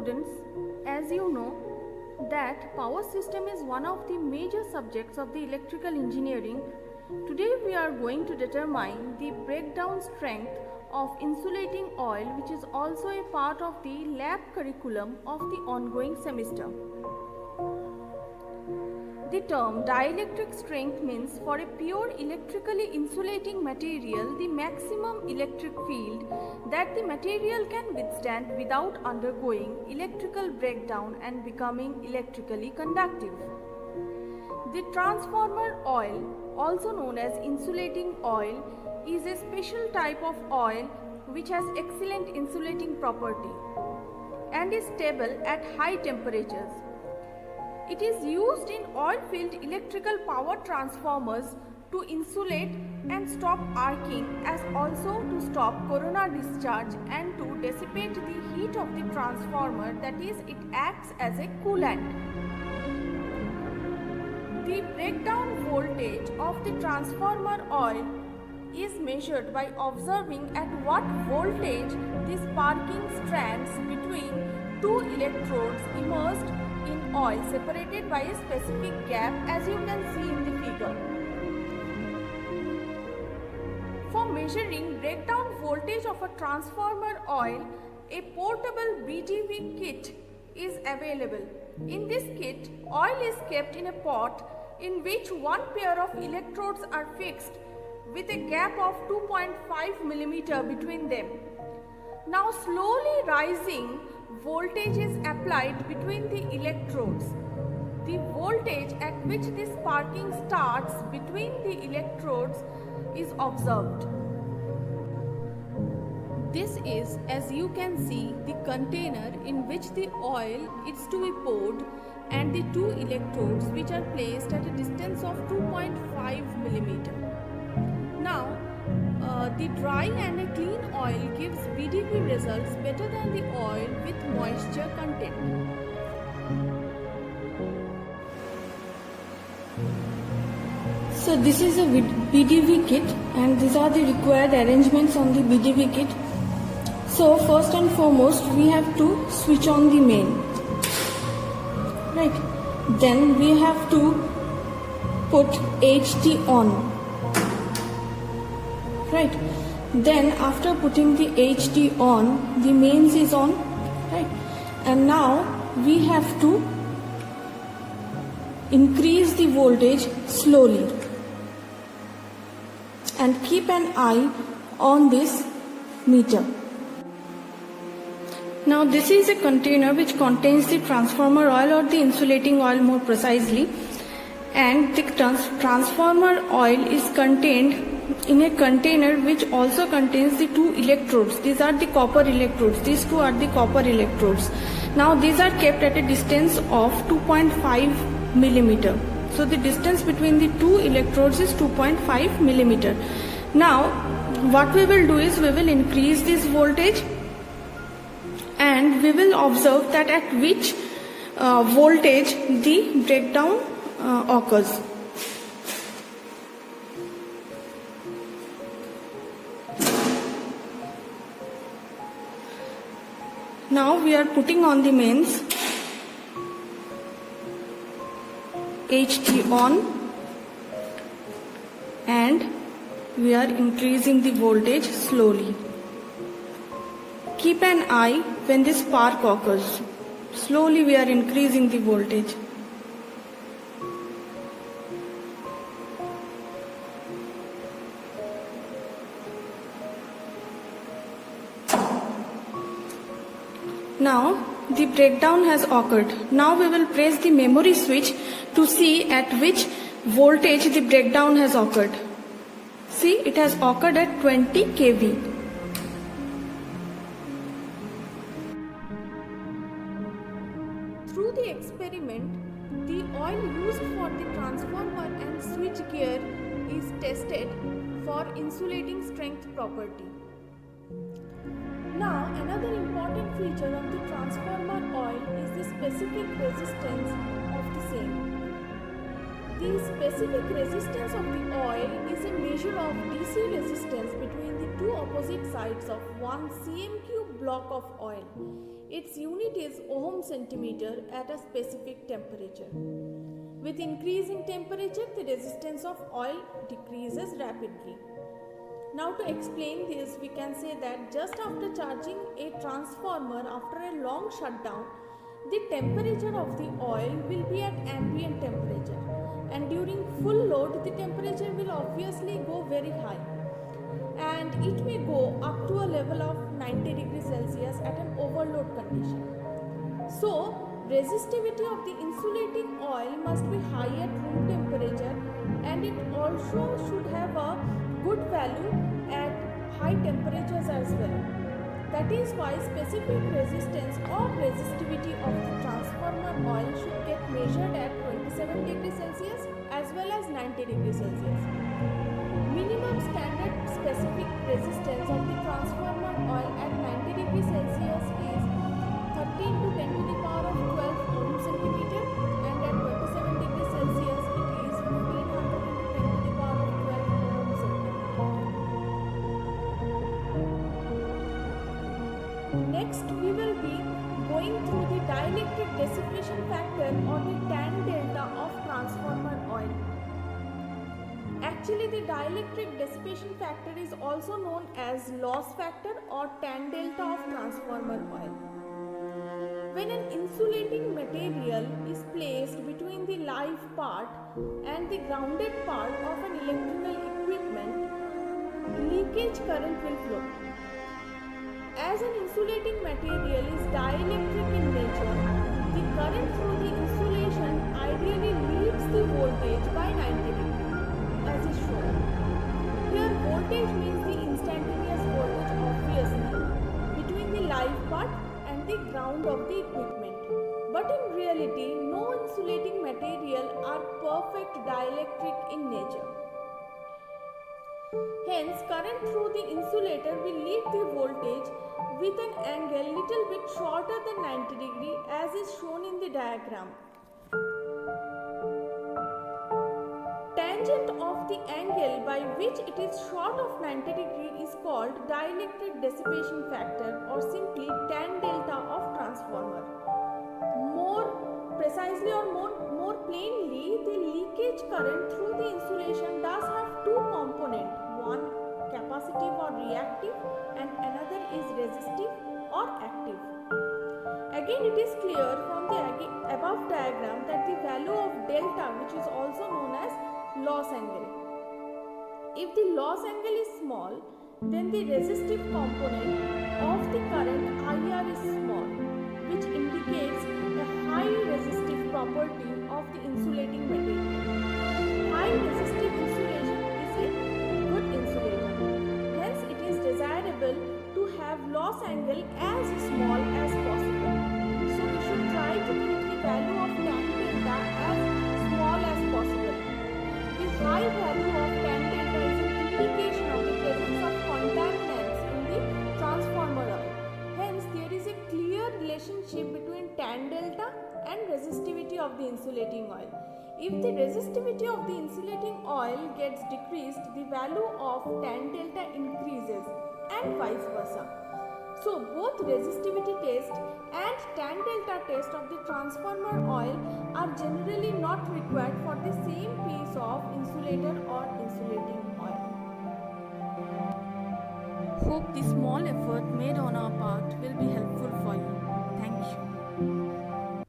students, as you know that power system is one of the major subjects of the electrical engineering. Today we are going to determine the breakdown strength of insulating oil, which is also a part of the lab curriculum of the ongoing semester. The term dielectric strength means for a pure electrically insulating material the maximum electric field that the material can withstand without undergoing electrical breakdown and becoming electrically conductive. The transformer oil, also known as insulating oil, is a special type of oil which has excellent insulating property and is stable at high temperatures. It is used in oil-filled electrical power transformers to insulate and stop arcing, as also to stop corona discharge and to dissipate the heat of the transformer, that is, it acts as a coolant. The breakdown voltage of the transformer oil is measured by observing at what voltage the sparking strands between two electrodes immersed in oil separated by a specific gap, as you can see in the figure. For measuring breakdown voltage of a transformer oil, a portable BDV kit is available. In this kit, oil is kept in a pot in which one pair of electrodes are fixed with a gap of 2.5 mm between them. Now slowly rising voltage is applied between the electrodes. The voltage at which the sparking starts between the electrodes is observed. This is, as you can see, the container in which the oil is to be poured and the two electrodes which are placed at a distance of 2.5 mm. Now, the dry and a clean oil gives BDV results better than the oil with moisture content. So this is a BDV kit and these are the required arrangements on the BDV kit. So first and foremost we have to switch on the main. Right. Then we have to put HT on. Right. Then after putting the HT on, the mains is on, right? And now we have to increase the voltage slowly and keep an eye on this meter. Now this is a container which contains the transformer oil or the insulating oil more precisely, and the transformer oil is contained in a container which also contains the two electrodes. These are the copper electrodes. These two are the copper electrodes. Now these are kept at a distance of 2.5 mm. So the distance between the two electrodes is 2.5 mm. Now what we will do is we will increase this voltage and we will observe that at which voltage the breakdown occurs. Now we are putting on the mains, HT on, and we are increasing the voltage slowly. Keep an eye when this spark occurs. Slowly we are increasing the voltage. Now the breakdown has occurred. Now we will press the memory switch to see at which voltage the breakdown has occurred. See, it has occurred at 20 kV. Through the experiment, the oil used for the transformer and switch gear is tested for insulating strength property. Now, another important feature of the transformer oil is the specific resistance of the same. The specific resistance of the oil is a measure of DC resistance between the two opposite sides of one cm³ block of oil. Its unit is ohm centimeter at a specific temperature. With increasing temperature, the resistance of oil decreases rapidly. Now to explain this, we can say that just after charging a transformer after a long shutdown, the temperature of the oil will be at ambient temperature, and during full load the temperature will obviously go very high, and it may go up to a level of 90 degrees Celsius at an overload condition. So, resistivity of the insulating oil must be high at room temperature, and it also should have a good value at high temperatures as well. That is why specific resistance or resistivity of the transformer oil should get measured at 27 degrees Celsius as well as 90 degrees Celsius. Minimum standard specific resistance of the transformer oil at 90 degrees Celsius is 13 to 10 to the power of 12 ohm centimeter, and at 27 degrees Celsius it is 1500 into 10 to the power of 12 ohm centimeter. Next, we will be going through the dielectric dissipation factor or the tan delta of transformer oil. Actually, the dielectric dissipation factor is also known as loss factor or tan delta of transformer oil. When an insulating material is placed between the live part and the grounded part of an electrical equipment, leakage current will flow. As an insulating material is dielectric in nature, the current through the insulation ideally leads the voltage by 90 degrees, as is shown. Here voltage means the instantaneous voltage obviously between the live part and the ground of the equipment. But in reality, no insulating material are perfect dielectric in nature. Hence, current through the insulator will lead the voltage with an angle little bit shorter than 90 degree as is shown in the diagram. Tangent of the angle by which it is short of 90 degree is called dielectric dissipation factor or simply tan delta of transformer. More precisely or more plainly, the leakage current through the insulation does have two components, one capacitive or reactive and another is resistive or active. Again, it is clear from the above diagram that the value of delta, which is also known as loss angle. If the loss angle is small, then the resistive component of the current IR is small, which indicates a high resistive property of the insulating material. High resistive insulation is a good insulator. Hence, it is desirable to have loss angle as small as possible. So, we should try to keep the value of tan delta as small as possible. The high value of tan delta is an indication of the presence of contaminants in the transformer oil. Hence, there is a clear relationship between tan delta and resistivity of the insulating oil. If the resistivity of the insulating oil gets decreased, the value of tan delta increases and vice versa. So, both resistivity test and tan delta test of the transformer oil are generally not required for the same piece of insulator or insulating oil. Hope the small effort made on our part